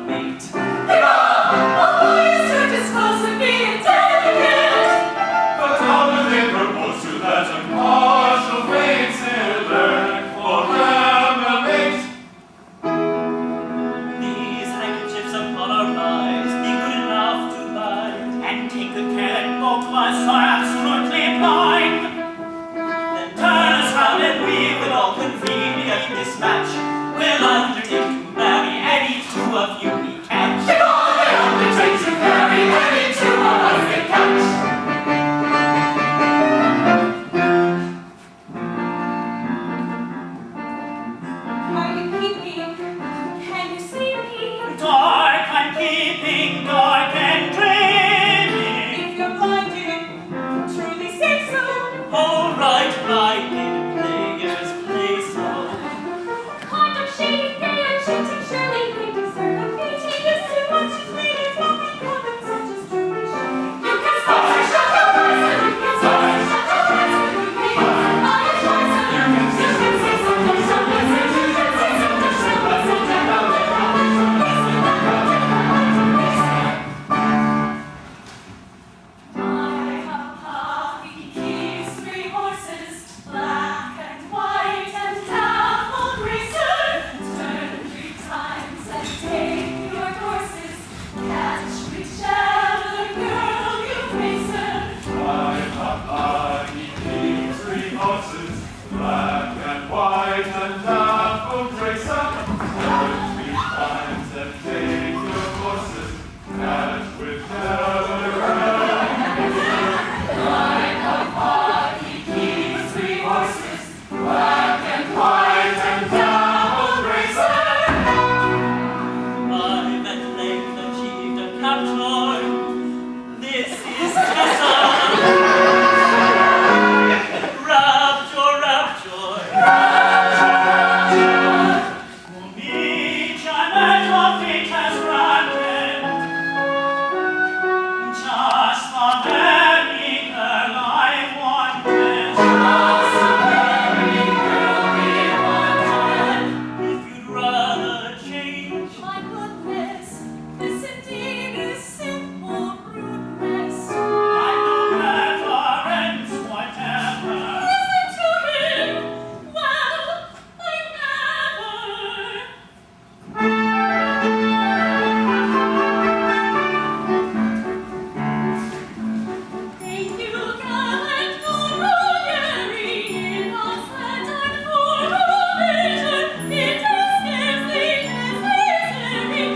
mate. A boy is to dispose of being delicate. But how do they propose to that impartial fate select for them a mate? These handkerchiefs upon our eyes be good enough to buy, and take good care that both of us are absolutely blind. Then turn us round and we, with all convenient dispatch, will undertake to marry any two of you we catch. If all they undertake to marry any two of us they catch. Are you peeping? Can you see me? Dark I'm keeping, dark and dreaming. If you're blinded, truly say so. All right, blinded players play so. Conduct shady, gay and cheating, surely they deserve a pity. Yes, too much is needed, nothing conduct such as truly shady. You can stop and shut your eyes, and you can stop and shut your eyes, and you can buy a choice, and you can say something, shall we say, you can say something, shall we say, I have a pal, he keeps 3 horses, black and white and dappled racer. Turn 3 times and take your courses, catch whichever girl you racer. He keeps 3 horses, black and white and dappled racer. Turn 3 times and take your horses, catch whichever girl. He keeps 3 horses, black and white and dappled racer. I that length achieved a capture. This is Tessa. Rapture, rapture. Each and every fate has granted. Just the very girl I wanted. If you'd rather change, My goodness, this indeed is simple rudeness. I know preference whatever. Listen to him. Well, I never. Thank you, gallant Gondoliers, in us that are for religion. It is scarcely necessary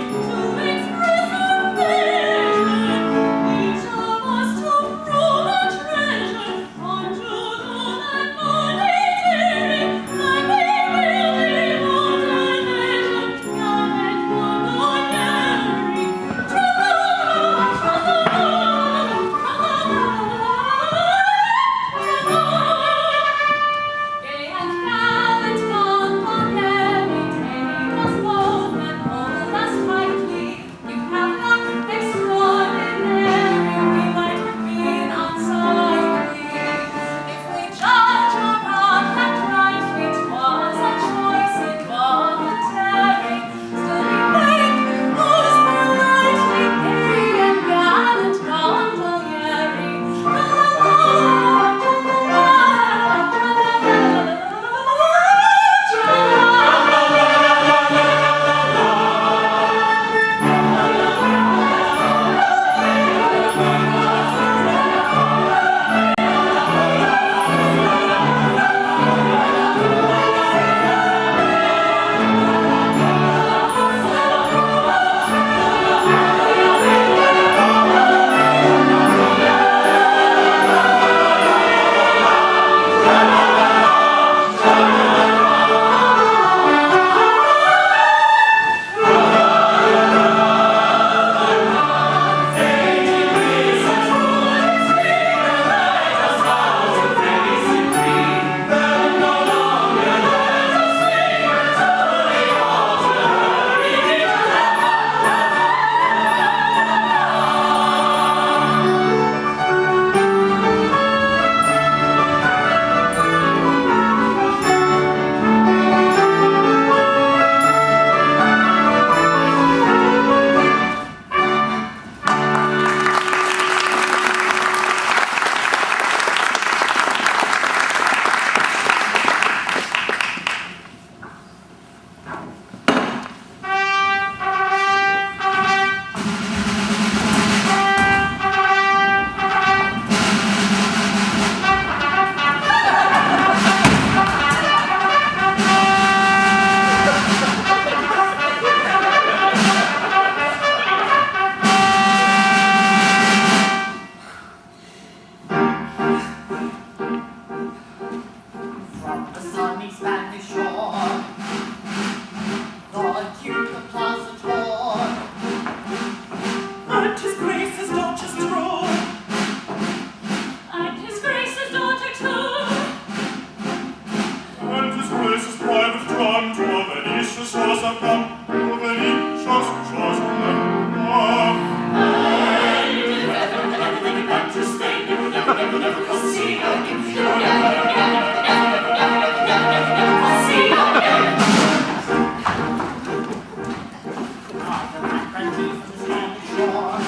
friendly from the sandy shore.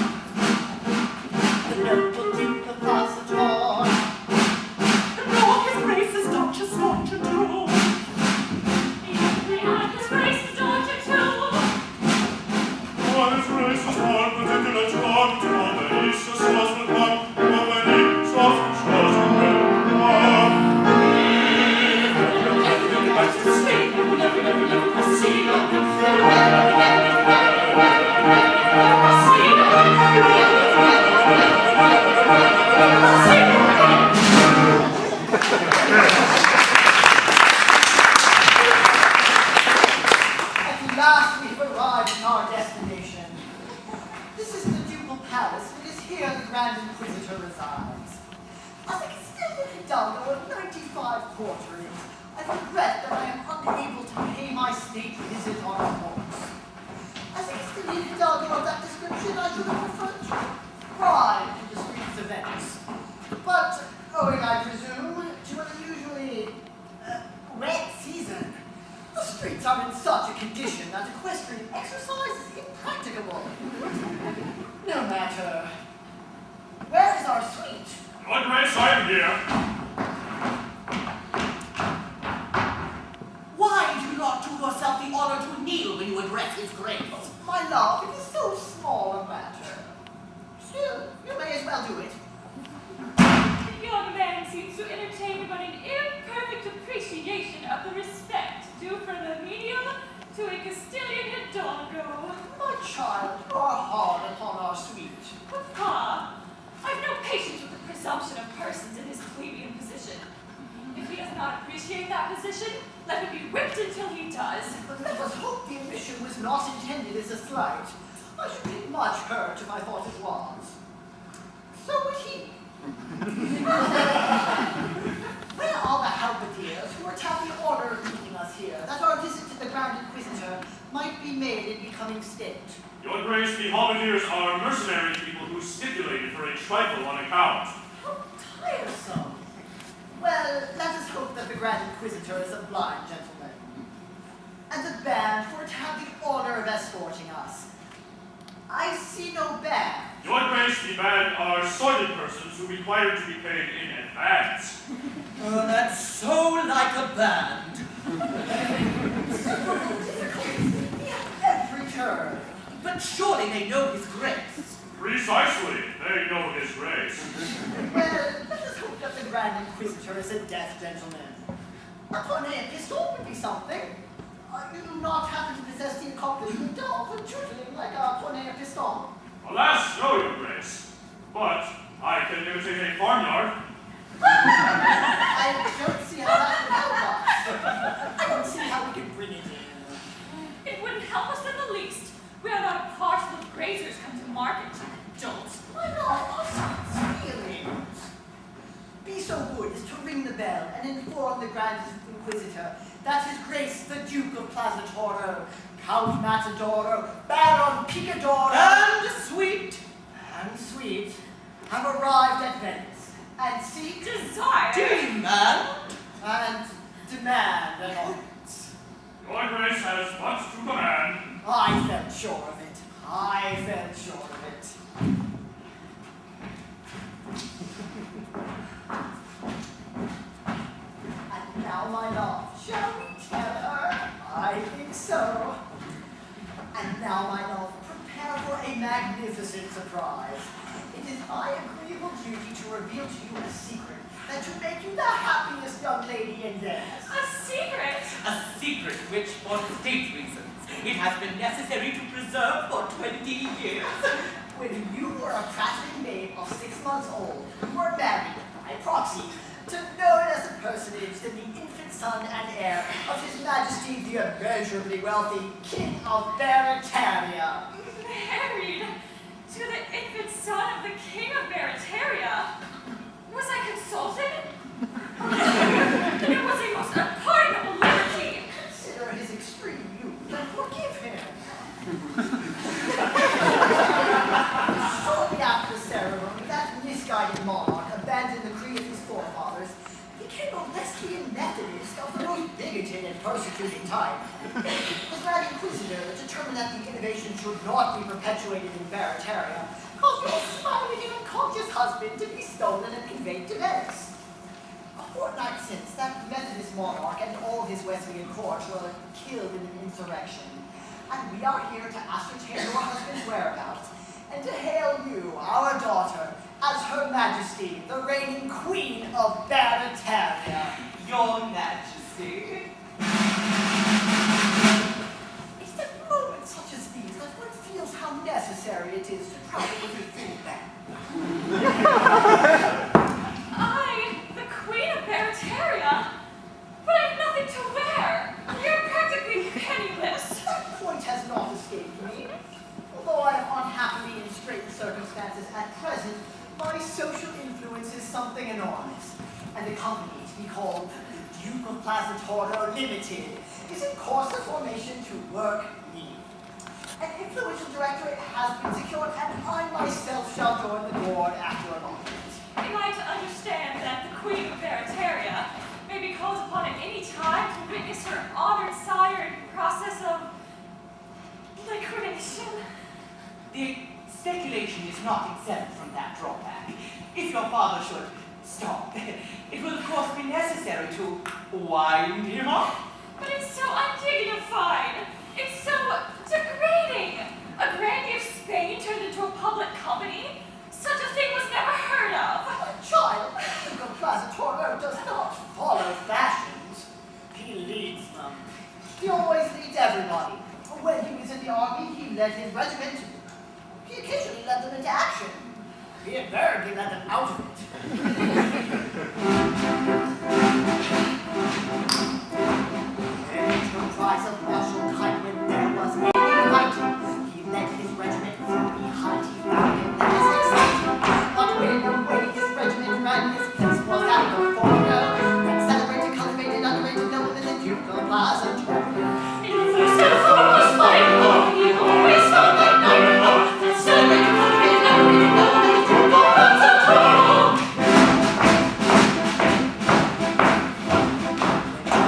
The noble Duke of Positore. And all his grace's Duchess want to do. And his grace's daughter too. For his grace is one particular charm to all the east, the sauce will come, all the east, sauce will come. At last we've arrived at our destination. This is the Ducal Palace. It is here the Grand Inquisitor resides. As a Castilian Hidalgo of 95 quarterings, I regret that I am unable to pay my state visit on a horse. As a Castilian Hidalgo of that description, I should have preferred to ride to the streets of Venice. But, owing, I presume, to an unusually wet season, the streets are in such a condition that equestrian exercise is impracticable. No matter. Where is our suite? Your Grace, I am here. Why do you not do yourself the honor to kneel when you address his grace? My love, it is so small a matter. Still, you may as well do it. The young man seems to entertain but an imperfect appreciation of the respect due from the menial to a Castilian Hidalgo. My child, you are hard upon our suite. Papa, I've no patience with the presumption of persons in his plebeian position. If he does not appreciate that position, let him be whipped until he does. But let us hope the omission was not intended as a slight. I should be much hurt if I thought it was. So would he. Where are the halberdiers who are to have the honor of meeting us here, that our visit to the Grand Inquisitor might be made in becoming state? Your Grace, the halberdiers are mercenary people who stipulated for a trifle on account. How tiresome. Well, let us hope that the Grand Inquisitor is a blind gentleman. And the band who are to have the honor of escorting us. I see no band. Your Grace, the band are sordid persons who require to be paid in advance. Oh, that's so like a band. Difficulties at every turn. But surely they know his grace. Precisely, they know his grace. Well, let us hope that the Grand Inquisitor is a deaf gentleman. A cornet pistol would be something. You do not happen to possess the accomplishment of tutoring like a cornet pistol. Alas, no, Your Grace. But I can imitate a farmyard. I don't see how that would help us. I don't see how we can bring it in. It wouldn't help us in the least. We are not a parcel of grazers come to market. Don't. Why not us feelings? Be so good as to ring the bell and inform the Grand Inquisitor that His Grace the Duke of Positore, Count Matadoro, Baron Picadoro, And sweet. have arrived at Venice and seek Desire. Demand. and demand an audience. Your Grace has much to command. I felt sure of it. And now, my love, shall we tell her? I think so. And now, my love, prepare for a magnificent surprise. It is my agreeable duty to reveal to you a secret that to make you the happiest young lady in Venice. A secret. A secret which, for state reasons, it has been necessary to preserve for 20 years. When you were a prattling babe of 6 months old, you were married, by proxy, to known as a personage, the infant son and heir of His Majesty the immeasurably wealthy King of Barataria. Married to the infant son of the King of Barataria. Was I consulted? It was a most unpardonable liberty. Consider his extreme youth and forgive him. Shortly after the ceremony, that misguided monarch abandoned the creed of his forefathers, became a Wesleyan Methodist of the most bigoted and persecuting type. The Grand Inquisitor determined that the innovation speculation should not be perpetuated in Barataria, caused your smiling and unconscious husband to be stolen and conveyed to Venice. A fortnight since, that Methodist monarch and all his Wesleyan court were killed in an insurrection, and we are here to ascertain your husband's whereabouts and to hail you, our daughter, as Her Majesty, the reigning Queen of Barataria. Your Majesty. It's at moments such as these that one feels how necessary it is to travel with your full band. I, the Queen of Barataria? But I have nothing to wear. You're practically penniless. That point has not escaped me. Although I am unhappily in straitened circumstances at present, my social influence is something enormous, and the company, to be called the Duke of Plaza Toro Limited, is in course of formation to work me. An influential directorate has been secured, and I myself shall join the board after a moment. Am I to understand that the Queen of Barataria may be called upon at any time to witness her honored sire in process of liquidation? The speculation is not exempt from that drawback. If your father should stop, it will of course be necessary to wind him up. But it's so undignified. It's so degrading. A grandee of Spain turned into a public company? Such a thing was never heard of. My child, the Duke of Plaza Toro does not follow fashions. He leads them. He always leads everybody. When he was in the army, he led his regiment. He occasionally led them into action. He invariably led them out of it. Enterprise of martial kind when there was any fighting. He led his regiment from behind. He found it less exciting. But when away his regiment ran, his place was at the foreground. That celebrated, cultivated, underrated nobleman, the Duke of Plaza Toro. In the first and foremost fight, he always felt like number one. That celebrated, cultivated, underrated nobleman, the Duke of Plaza Toro.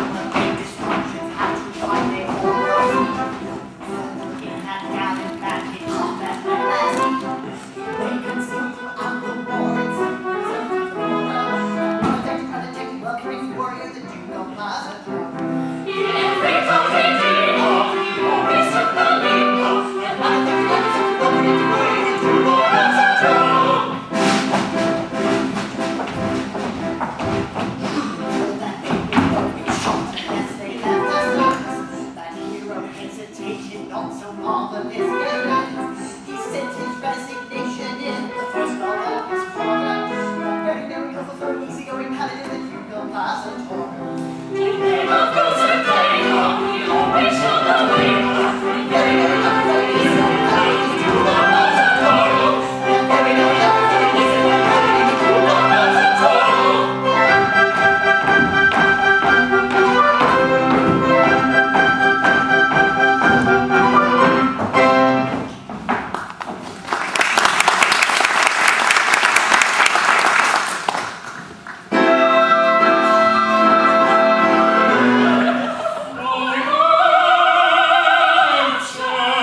When big destructions had to fight, they all were in that gallant battle, he combat their last they concealed throughout the war and secrets of the world. Unprotected, welcoming warrior, the Duke of Plaza Toro. In every country, he always took the lead. And one of the greatest of the warrior, the Duke of Plaza Toro. That they would be shot as they left the service. That hero hesitated not so marvelous errand. He sent his resignation in the first law of his corner. That very, very overthrown, easygoing paladin, the Duke of Plaza Toro. In name of those who play, he always showed the way. And very, very overthrown, easygoing paladin, the Duke of Plaza Toro. And very, very overthrown, easygoing paladin, the Duke of Plaza Toro. Oh,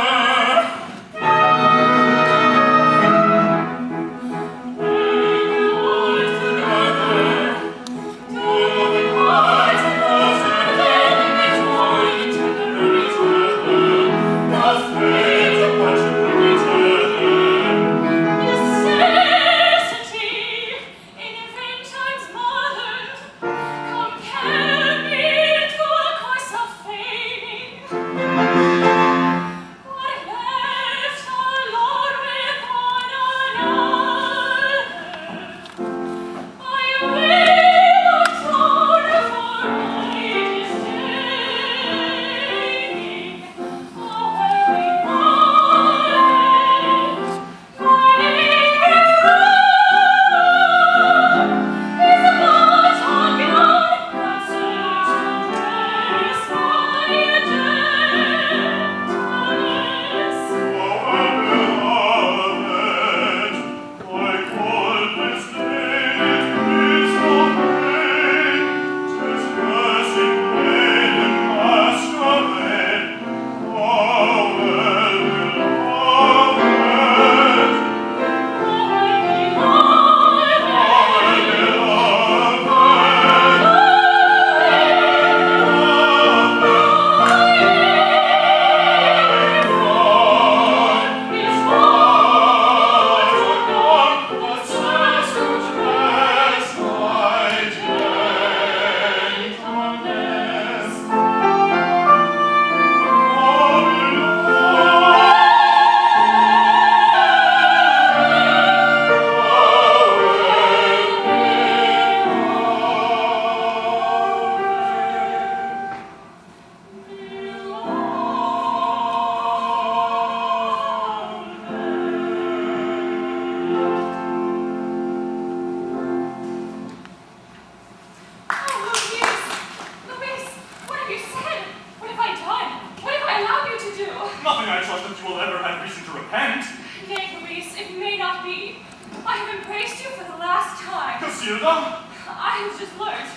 reason to repent. Nay, Louise, it may not be. I have embraced you for the last time. Casilda? I have just learned,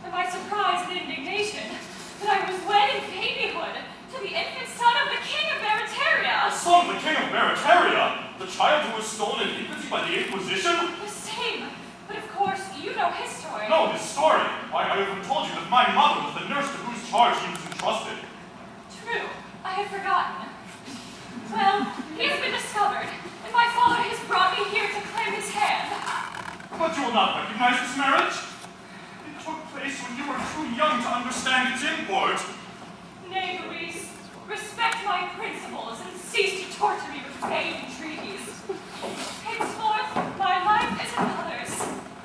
to my surprise and indignation, that I was wed in babyhood to the infant son of the King of Barataria. The son of the King of Barataria? The child who was stolen in infancy by the Inquisition? The same. But of course, you know his story. No, his story. I have told you that my mother was the nurse to whose charge he was entrusted. True. I had forgotten. Well, he has been discovered, and my father has brought me here to claim his hand. But you will not recognize this marriage? It took place when you were too young to understand its import. Nay, Louise, respect my principles and cease to torture me with vain entreaties. Henceforth, my life is another's.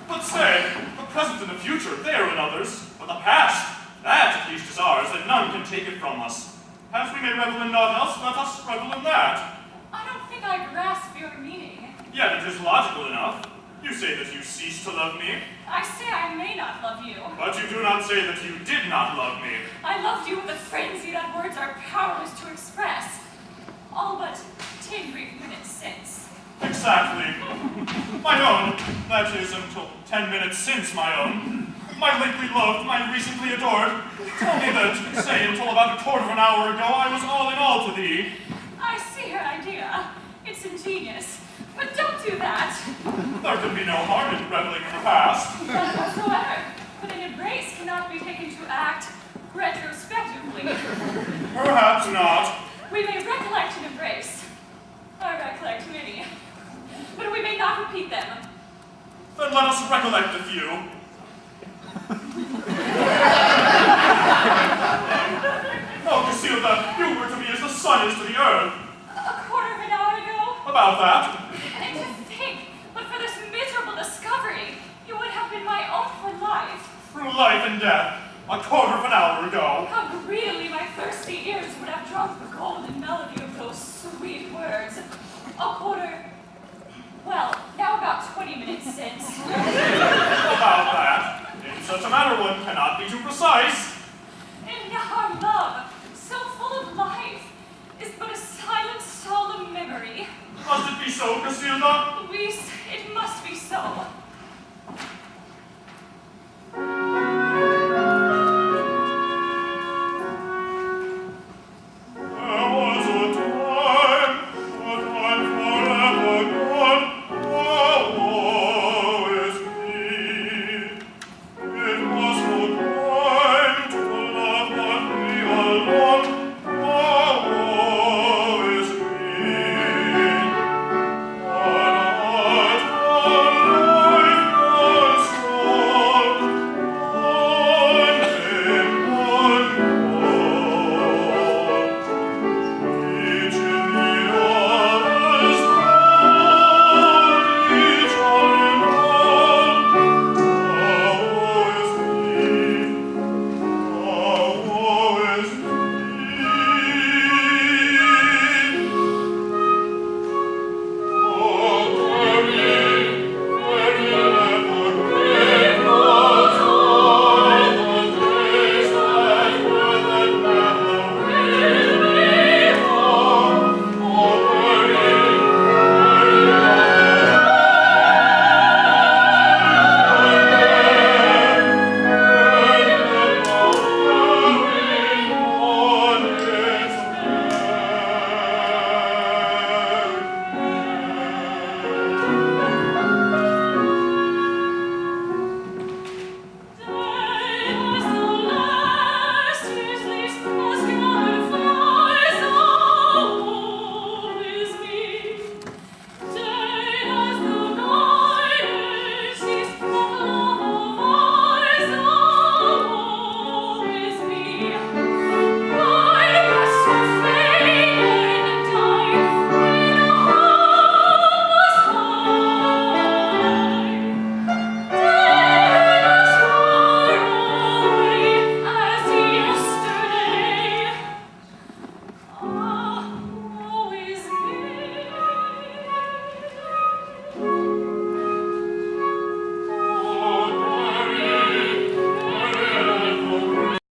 But stay, the present and the future, they are in others. But the past, that at least is ours, and none can take it from us. As we may revel in naught else, let us revel in that. I don't think I grasp your meaning. Yet it is logical enough. You say that you ceased to love me, I say I may not love you. but you do not say that you did not love me. I loved you with a frenzy that words are powerless to express. All but 10 brief minutes since. Exactly. My own, that is, until 10 minutes since my own. My lately loved, my recently adored. Tell me that, say, until about a quarter of an hour ago, I was all in all to thee. I see your idea. It's ingenious. But don't do that. There can be no harm in reveling in the past. None whatsoever. But an embrace cannot be taken to act retrospectively. Perhaps not. We may recollect an embrace. I recollect many. But we may not repeat them. Then let us recollect a few. Oh, Casilda, you were to me as the sun is to the earth. A quarter of an hour ago? About that. And to think, but for this miserable discovery, you would have been my own for life. Through life and death, a quarter of an hour ago. How greedily my thirsty ears would have drunk the golden melody of those sweet words. A quarter, well, now about 20 minutes since. About that. In such a matter, one cannot be too precise. And our love, so full of life, is but a silent, solemn memory. Must it be so, Casilda? Luis, it must be so.